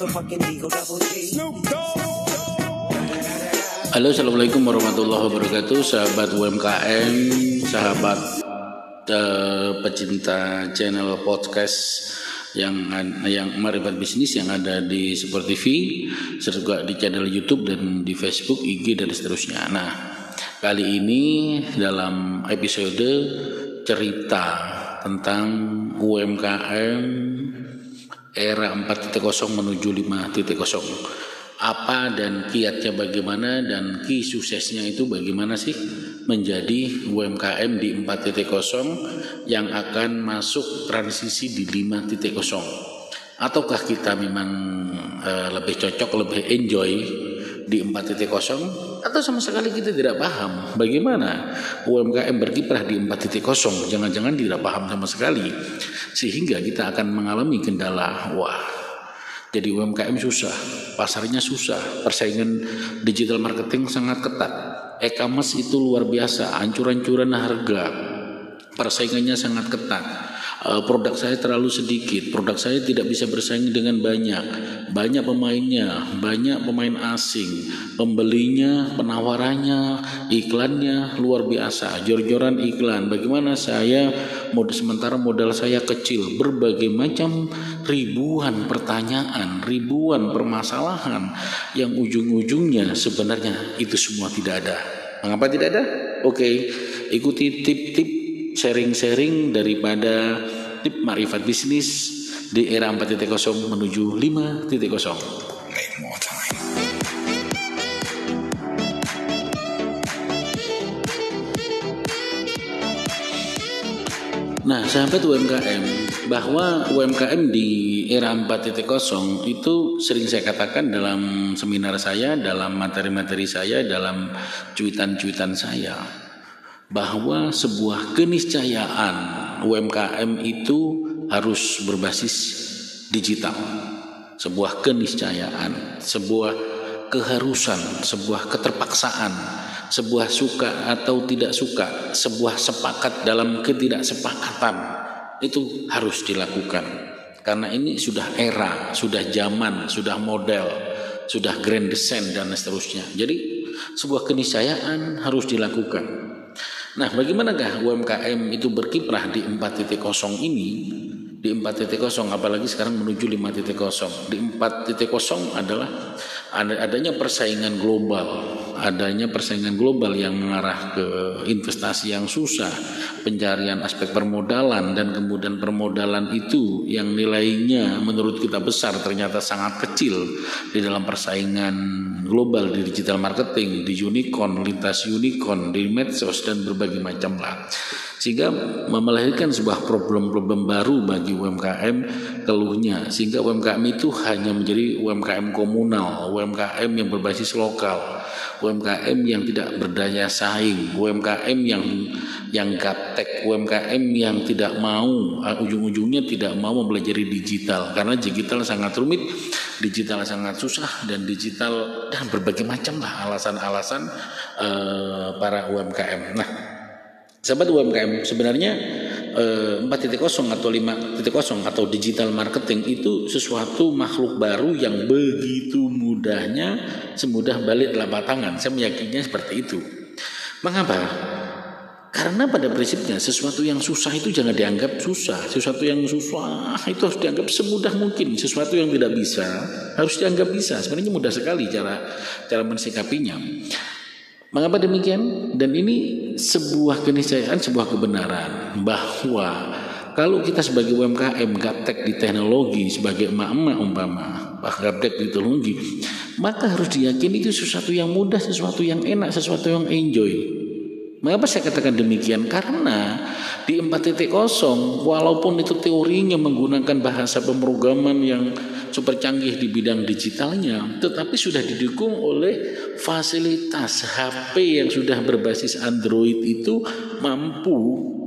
Halo, assalamualaikum warahmatullahi wabarakatuh, sahabat UMKM, sahabat pecinta channel podcast yang Marifat Bisnis yang ada di Sport TV, serta juga di channel YouTube dan di Facebook, IG dan seterusnya. Nah, kali ini dalam episode cerita tentang UMKM era 4.0 menuju 5.0. Apa dan kiatnya bagaimana dan key suksesnya itu bagaimana sih menjadi UMKM di 4.0 yang akan masuk transisi di 5.0? Ataukah kita memang lebih cocok, lebih enjoy di 4.0, atau sama sekali kita tidak paham bagaimana UMKM berkiprah di 4.0, jangan-jangan tidak paham sama sekali, sehingga kita akan mengalami kendala. Jadi UMKM susah, pasarnya susah, persaingan digital marketing sangat ketat, e-commerce itu luar biasa, ancur-ancuran harga, persaingannya sangat ketat. Produk saya terlalu sedikit, produk saya tidak bisa bersaing dengan banyak pemainnya, banyak pemain asing, pembelinya, penawarannya, iklannya luar biasa, jor-joran iklan. Bagaimana saya sementara modal saya kecil, berbagai macam ribuan pertanyaan, ribuan permasalahan yang ujung-ujungnya sebenarnya itu semua tidak ada. Mengapa tidak ada? Oke, ikuti tip-tip sharing-sharing daripada tip Marifat Bisnis di era 4.0 menuju 5.0. Nah, sahabat UMKM, bahwa UMKM di era 4.0 itu sering saya katakan dalam seminar saya, dalam materi-materi saya, dalam cuitan-cuitan saya, bahwa sebuah keniscayaan UMKM itu harus berbasis digital. Sebuah keniscayaan, sebuah keharusan, sebuah keterpaksaan, sebuah suka atau tidak suka, sebuah sepakat dalam ketidaksepakatan itu harus dilakukan. Karena ini sudah era, sudah zaman, sudah model, sudah grand design dan seterusnya. Jadi sebuah keniscayaan harus dilakukan. Nah, bagaimanakah UMKM itu berkiprah di 4.0 ini? Di 4.0 apalagi sekarang menuju 5.0. Di 4.0 adalah adanya persaingan global yang mengarah ke investasi yang susah, pencarian aspek permodalan, dan kemudian permodalan itu yang nilainya menurut kita besar ternyata sangat kecil di dalam persaingan global di digital marketing, di unicorn, lintas unicorn, di medsos dan berbagai macam lah. Sehingga melahirkan sebuah problem-problem baru bagi UMKM keluhnya, sehingga UMKM itu hanya menjadi UMKM komunal, UMKM yang berbasis lokal, UMKM yang tidak berdaya saing, UMKM yang gaptek, UMKM yang tidak mau, ujung-ujungnya tidak mau mempelajari digital, karena digital sangat rumit, digital sangat susah, dan digital dan berbagai macam lah alasan-alasan para UMKM. Nah, sahabat UMKM, sebenarnya 4.0 atau 5.0 atau digital marketing itu sesuatu makhluk baru yang begitu mudahnya, semudah balik telapak tangan. Saya meyakininya seperti itu. Mengapa? Karena pada prinsipnya sesuatu yang susah itu jangan dianggap susah. Sesuatu yang susah itu harus dianggap semudah mungkin. Sesuatu yang tidak bisa harus dianggap bisa. Sebenarnya mudah sekali cara mensikapinya. Mengapa demikian? Dan ini sebuah keniscayaan, sebuah kebenaran bahwa kalau kita sebagai UMKM gaptek di teknologi, sebagai emak-emak gaptek di teknologi, maka harus diyakini itu sesuatu yang mudah, sesuatu yang enak, sesuatu yang enjoy. Mengapa saya katakan demikian? Karena di 4.0 walaupun itu teorinya menggunakan bahasa pemrograman yang super canggih di bidang digitalnya, tetapi sudah didukung oleh fasilitas HP yang sudah berbasis Android itu mampu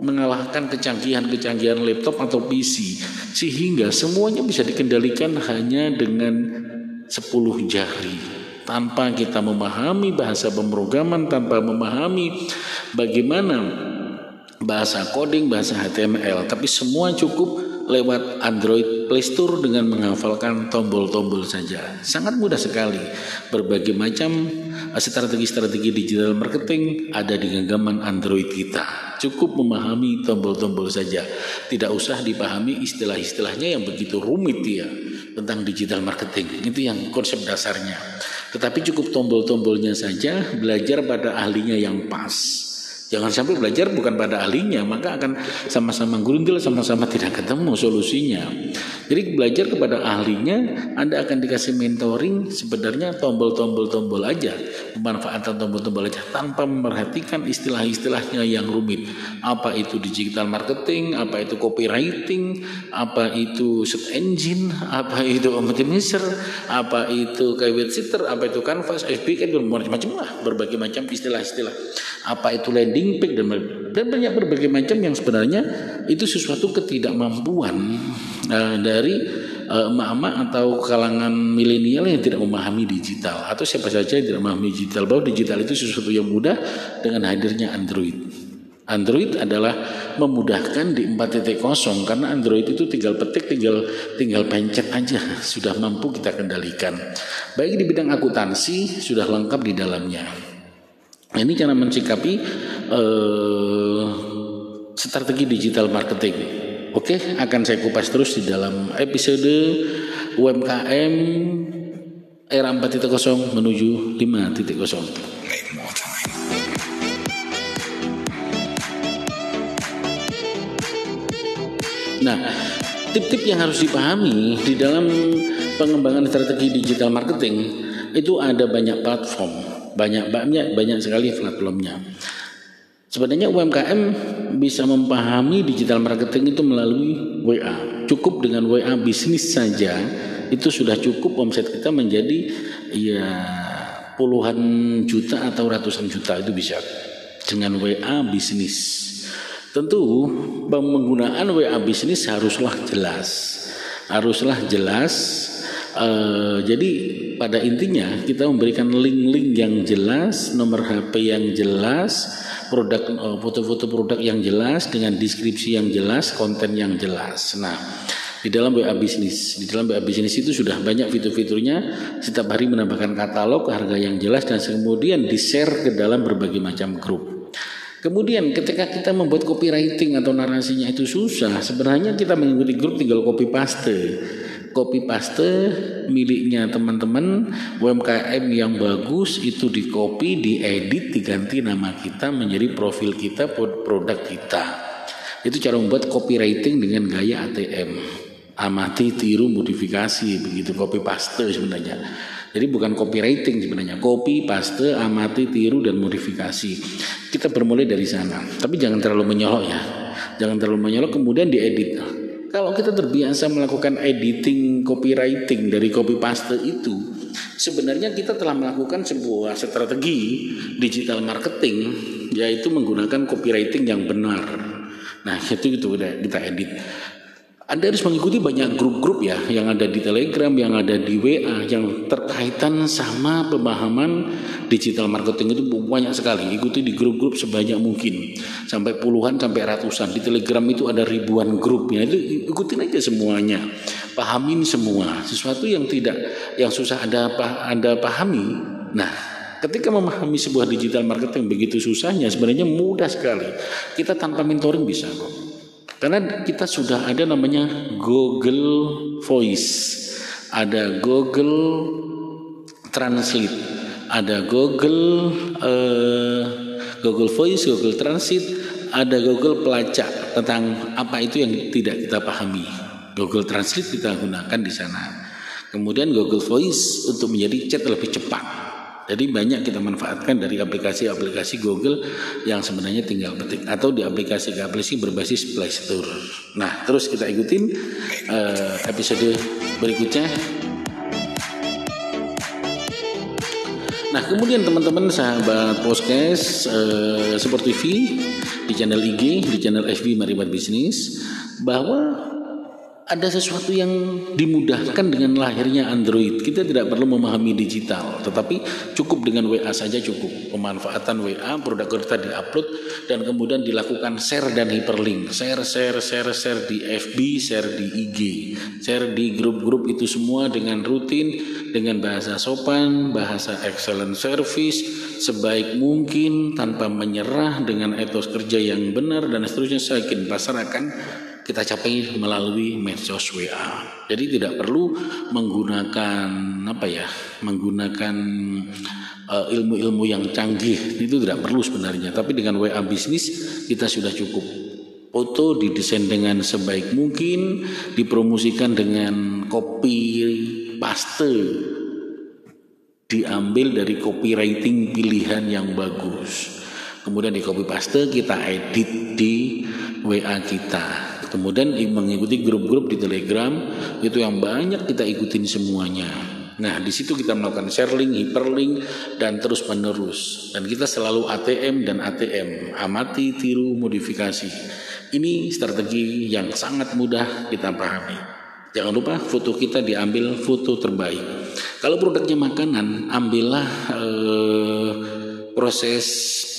mengalahkan kecanggihan-kecanggihan laptop atau PC, sehingga semuanya bisa dikendalikan hanya dengan 10 jari. Tanpa kita memahami bahasa pemrograman, tanpa memahami bagaimana bahasa coding, bahasa HTML, tapi semua cukup lewat Android Play Store dengan menghafalkan tombol-tombol saja. Sangat mudah sekali. Berbagai macam strategi-strategi digital marketing ada di genggaman Android kita. Cukup memahami tombol-tombol saja. Tidak usah dipahami istilah-istilahnya yang begitu rumit ya tentang digital marketing. Itu yang konsep dasarnya. Tetapi cukup tombol-tombolnya saja, belajar pada ahlinya yang pas. Jangan sampai belajar bukan pada ahlinya, maka akan sama-sama gurundul, sama-sama tidak ketemu solusinya. Jadi belajar kepada ahlinya, Anda akan dikasih mentoring sebenarnya tombol-tombol aja, pemanfaatan tombol-tombol aja tanpa memperhatikan istilah-istilahnya yang rumit. Apa itu digital marketing, apa itu copywriting, apa itu search engine, apa itu optimizer, apa itu keyword sitter, apa itu canvas, FB, macam-macam lah, berbagai macam istilah-istilah. Apa itu landing page dan banyak berbagai macam yang sebenarnya itu sesuatu ketidakmampuan dari emak-emak atau kalangan milenial yang tidak memahami digital atau siapa saja yang tidak memahami digital, bahwa digital itu sesuatu yang mudah dengan hadirnya Android. Android adalah memudahkan di 4.0 karena Android itu tinggal petik, tinggal pencet aja sudah mampu kita kendalikan. Baik di bidang akuntansi sudah lengkap di dalamnya. Ini cara mensikapi strategi digital marketing. Oke, akan saya kupas terus di dalam episode UMKM era 4.0 menuju 5.0. Nah, tip-tip yang harus dipahami di dalam pengembangan strategi digital marketing itu ada banyak platform. Banyak sekali platformnya. Sebenarnya UMKM bisa memahami digital marketing itu melalui WA. Cukup dengan WA bisnis saja itu sudah cukup omset kita menjadi ya puluhan juta atau ratusan juta itu bisa dengan WA bisnis. Tentu penggunaan WA bisnis haruslah jelas. Jadi pada intinya kita memberikan link-link yang jelas, nomor HP yang jelas, foto-foto produk yang jelas dengan deskripsi yang jelas, konten yang jelas. Nah, di dalam WA bisnis itu sudah banyak fitur-fiturnya. Setiap hari menambahkan katalog, harga yang jelas dan kemudian di-share ke dalam berbagai macam grup. Kemudian ketika kita membuat copywriting atau narasinya itu susah, sebenarnya kita mengikuti grup tinggal copy paste miliknya teman-teman UMKM yang bagus itu di-copy, diedit, diganti nama kita menjadi profil kita, produk kita. Itu cara membuat copywriting dengan gaya ATM. Amati, tiru, modifikasi, begitu copy paste sebenarnya. Jadi bukan copywriting sebenarnya, copy paste, amati, tiru dan modifikasi. Kita bermulai dari sana. Tapi jangan terlalu menyolok ya. Jangan terlalu menyolok kemudian diedit. Kalau kita terbiasa melakukan editing copywriting dari copy paste itu, sebenarnya kita telah melakukan sebuah strategi digital marketing, yaitu menggunakan copywriting yang benar. Nah, itu kita edit. Anda harus mengikuti banyak grup-grup ya, yang ada di Telegram, yang ada di WA, yang terkaitan sama pemahaman digital marketing itu banyak sekali. Ikuti di grup-grup sebanyak mungkin, sampai puluhan, sampai ratusan. Di Telegram itu ada ribuan grup ya, itu ikutin aja semuanya, pahamin semua. Sesuatu yang susah Anda pahami. Nah, ketika memahami sebuah digital marketing begitu susahnya, sebenarnya mudah sekali. Kita tanpa mentoring bisa kok. Karena kita sudah ada namanya Google Voice, ada Google Translate, ada Google Voice, Google Translate, ada Google Pelacak tentang apa itu yang tidak kita pahami. Google Translate kita gunakan di sana. Kemudian Google Voice untuk menjadi chat lebih cepat. Jadi banyak kita manfaatkan dari aplikasi-aplikasi Google yang sebenarnya tinggal ketik atau di aplikasi berbasis Play Store. Nah, terus kita ikutin episode berikutnya. Nah, kemudian teman-teman sahabat podcast Support TV di channel IG, di channel FB Maribat Bisnis, bahwa ada sesuatu yang dimudahkan dengan lahirnya Android. Kita tidak perlu memahami digital, tetapi cukup dengan WA saja cukup. Pemanfaatan WA, produk kita diupload dan kemudian dilakukan share dan hyperlink. Share di FB, share di IG, share di grup-grup itu semua dengan rutin, dengan bahasa sopan, bahasa excellent service, sebaik mungkin tanpa menyerah, dengan etos kerja yang benar dan seterusnya. Saya yakin pasar akan kita capai melalui medsos WA. Jadi tidak perlu menggunakan ilmu-ilmu yang canggih, itu tidak perlu sebenarnya. Tapi dengan WA bisnis kita sudah cukup. Foto didesain dengan sebaik mungkin, dipromosikan dengan copy paste, diambil dari copywriting pilihan yang bagus. Kemudian di copy paste kita edit di WA kita. Kemudian mengikuti grup-grup di Telegram itu yang banyak kita ikutin semuanya. Nah, di situ kita melakukan share link, hyperlink dan terus menerus. Dan kita selalu ATM dan ATM, amati, tiru, modifikasi. Ini strategi yang sangat mudah kita pahami. Jangan lupa foto kita diambil foto terbaik. Kalau produknya makanan, ambillah proses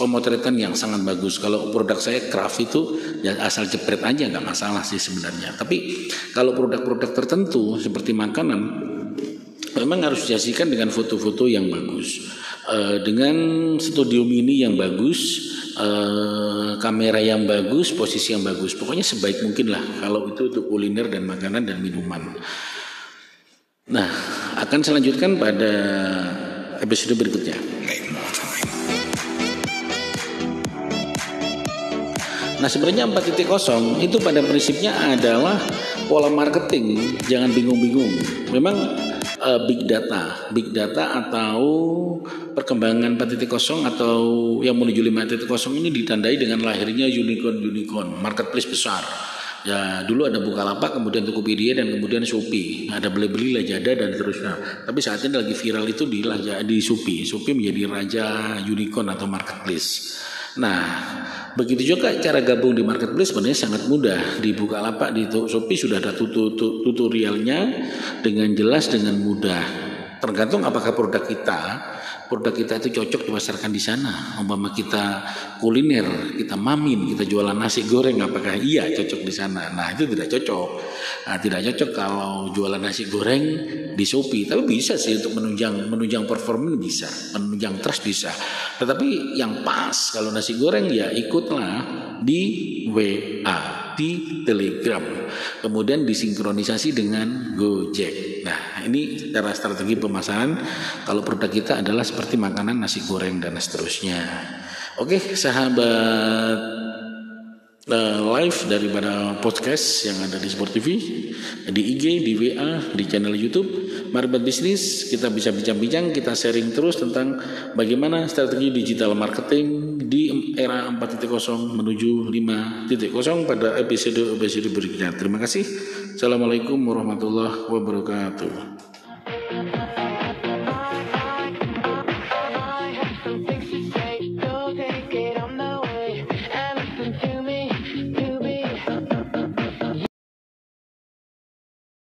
pemotretan yang sangat bagus. Kalau produk saya craft itu ya asal jepret aja, nggak masalah sih sebenarnya. Tapi kalau produk-produk tertentu seperti makanan memang harus disajikan dengan foto-foto yang bagus, dengan studio mini yang bagus, kamera yang bagus, posisi yang bagus. Pokoknya sebaik mungkin lah kalau itu untuk kuliner dan makanan dan minuman. Nah, akan saya lanjutkan pada episode berikutnya. Nah, sebenarnya 4.0 itu pada prinsipnya adalah pola marketing, jangan bingung-bingung. Memang big data atau perkembangan 4.0 atau yang menuju 5.0 ini ditandai dengan lahirnya unicorn, marketplace besar. Ya, dulu ada Bukalapak, kemudian Tokopedia dan kemudian Shopee. Ada Blibli, Lazada dan seterusnya. Tapi saat ini lagi viral itu di Shopee. Shopee menjadi raja unicorn atau marketplace. Nah, begitu juga cara gabung di marketplace sebenarnya sangat mudah. Di Bukalapak, di Shopee sudah ada tutorialnya dengan jelas, dengan mudah. Tergantung apakah produk kita itu cocok dipasarkan di sana. Umpama kita kuliner, kita mamin, kita jualan nasi goreng, apakah iya cocok di sana? Nah, itu tidak cocok. Nah, tidak cocok kalau jualan nasi goreng di Shopee. Tapi bisa sih untuk menunjang performa, bisa, menunjang trust bisa. Tetapi yang pas kalau nasi goreng ya ikutlah di WA, di Telegram, kemudian disinkronisasi dengan Gojek. Nah, ini cara strategi pemasaran kalau produk kita adalah seperti makanan, nasi goreng dan seterusnya. Oke, sahabat live daripada podcast yang ada di Sport TV, di IG, di WA, di channel YouTube Marbat Bisnis. Kita bisa bincang-bincang, kita sharing terus tentang bagaimana strategi digital marketing di era 4.0 menuju 5.0 pada episode berikutnya. Terima kasih. Assalamualaikum warahmatullahi wabarakatuh.